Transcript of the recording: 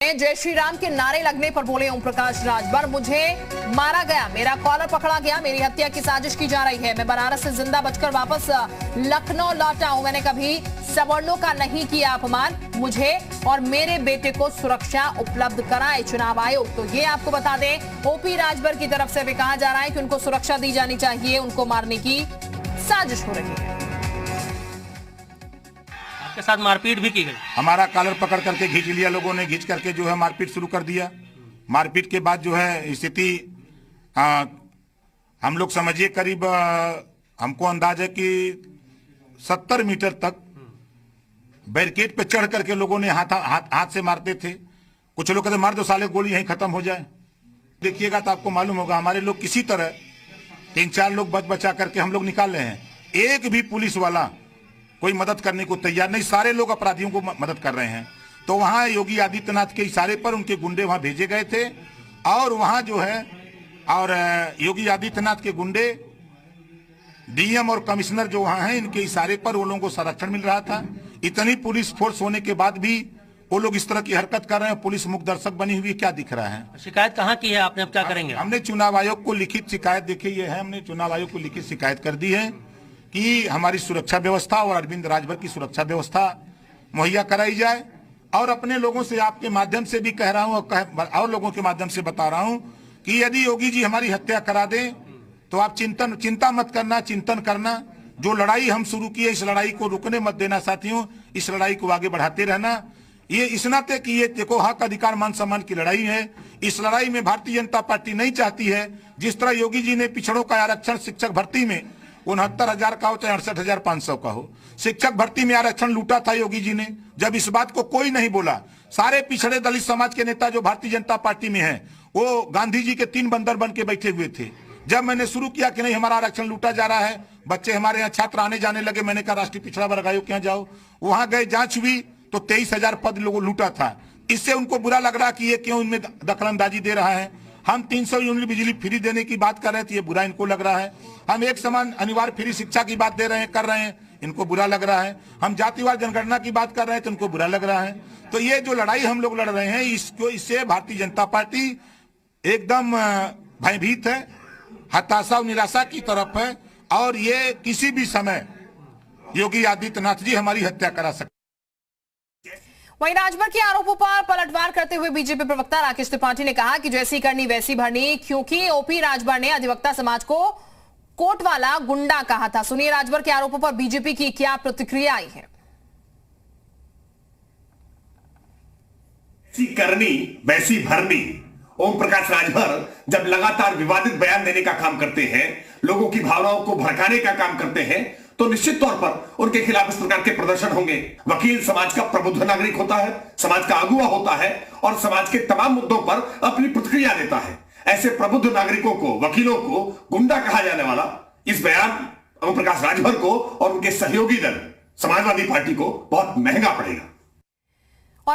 जय श्री राम के नारे लगने पर बोले ओम प्रकाश राजभर, मुझे मारा गया, मेरा कॉलर पकड़ा गया, मेरी हत्या की साजिश की जा रही है। मैं बनारस से जिंदा बचकर वापस लखनऊ लौटा हूं। मैंने कभी सवर्णों का नहीं किया अपमान। मुझे और मेरे बेटे को सुरक्षा उपलब्ध कराए चुनाव आयोग। तो ये आपको बता दें, ओपी राजभर की तरफ से भी कहा जा रहा है कि उनको सुरक्षा दी जानी चाहिए, उनको मारने की साजिश हो रही है। के साथ मारपीट भी की गई। हमारा कॉलर पकड़ करके खींच लिया लोगों ने, खींच करके जो है मारपीट शुरू कर दिया। मारपीट के बाद जो है स्थिति हम लोग समझिए करीब हमको अंदाज है कि 70 मीटर तक बैरिकेड पे चढ़ करके लोगों ने हाथ से मारते थे। कुछ लोग कहते मार दो साले, गोली यहीं खत्म हो जाए। देखिएगा तो आपको मालूम होगा, हमारे लोग किसी तरह 3-4 लोग बचा करके हम लोग निकाल रहे हैं। एक भी पुलिस वाला कोई मदद करने को तैयार नहीं, सारे लोग अपराधियों को मदद कर रहे हैं। तो वहां योगी आदित्यनाथ के इशारे पर उनके गुंडे वहां भेजे गए थे और वहां जो है और योगी आदित्यनाथ के गुंडे, डीएम और कमिश्नर जो वहां हैं, इनके इशारे पर वो लोगों को संरक्षण मिल रहा था। इतनी पुलिस फोर्स होने के बाद भी वो लोग इस तरह की हरकत कर रहे हैं। पुलिस मुख दर्शक बनी हुई क्या दिख रहा है? शिकायत कहाँ की है आपने, अब क्या करेंगे? हमने चुनाव आयोग को लिखित शिकायत, देखिए ये है, हमने चुनाव आयोग को लिखित शिकायत कर दी है कि हमारी सुरक्षा व्यवस्था और अरविंद राजभर की सुरक्षा व्यवस्था मुहैया कराई जाए। और अपने लोगों से आपके माध्यम से भी कह रहा हूं और लोगों के माध्यम से बता रहा हूं कि यदि योगी जी हमारी हत्या करा दें तो आप चिंता मत करना, चिंतन करना। जो लड़ाई हम शुरू की है, इस लड़ाई को रुकने मत देना साथियों, इस लड़ाई को आगे बढ़ाते रहना। ये इस नाते कि ये देखो हक अधिकार मान सम्मान की लड़ाई है। इस लड़ाई में भारतीय जनता पार्टी नहीं चाहती है जिस तरह योगी जी ने पिछड़ों का आरक्षण शिक्षक भर्ती में 69,000 का हो चाहे 68,500 का हो, शिक्षक भर्ती में आरक्षण लूटा था योगी जी ने। जब इस बात को कोई नहीं बोला, सारे पिछड़े दलित समाज के नेता जो भारतीय जनता पार्टी में हैं, वो गांधी जी के 3 बंदर बन के बैठे हुए थे। जब मैंने शुरू किया कि नहीं हमारा आरक्षण लूटा जा रहा है, बच्चे हमारे यहाँ छात्र आने जाने लगे, मैंने कहा राष्ट्रीय पिछड़ा वर्ग आयोग के यहाँ जाओ। वहां गए, जांच हुई तो 23,000 पद लोगों लूटा था। इससे उनको बुरा लग रहा कि ये क्यों इनमें दखलंदाजी दे रहा है। हम 300 यूनिट बिजली फ्री देने की बात कर रहे थे, ये बुरा इनको लग रहा है। हम एक समान अनिवार्य फ्री शिक्षा की बात कर रहे हैं, इनको बुरा लग रहा है। हम जातिवार जनगणना की बात कर रहे हैं तो इनको बुरा लग रहा है। तो ये जो लड़ाई हम लोग लड़ रहे हैं, इससे भारतीय जनता पार्टी एकदम भयभीत है, हताशा और निराशा की तरफ है। और ये किसी भी समय योगी आदित्यनाथ जी हमारी हत्या करा सकते। वहीं राजभर के आरोपों पर पलटवार करते हुए बीजेपी प्रवक्ता राकेश त्रिपाठी ने कहा कि जैसी करनी वैसी भरनी, क्योंकि ओपी राजभर ने अधिवक्ता समाज को कोटवाला गुंडा कहा था। सुनिए राजभर के आरोपों पर बीजेपी की क्या प्रतिक्रिया आई है। वैसी करनी वैसी भरनी। ओम प्रकाश राजभर जब लगातार विवादित बयान देने का काम करते हैं, लोगों की भावनाओं को भड़काने का काम करते हैं, तो निश्चित तौर पर उनके खिलाफ इस प्रकार के प्रदर्शन होंगे। वकील समाज का प्रबुद्ध नागरिक होता है, समाज का अगुवा होता है और समाज के तमाम मुद्दों पर अपनी प्रतिक्रिया देता है। ऐसे प्रबुद्ध नागरिकों को, वकीलों को गुंडा कहा जाने वाला इस बयान ओम प्रकाश राजभर को और उनके सहयोगी दल समाजवादी पार्टी को बहुत महंगा पड़ेगा।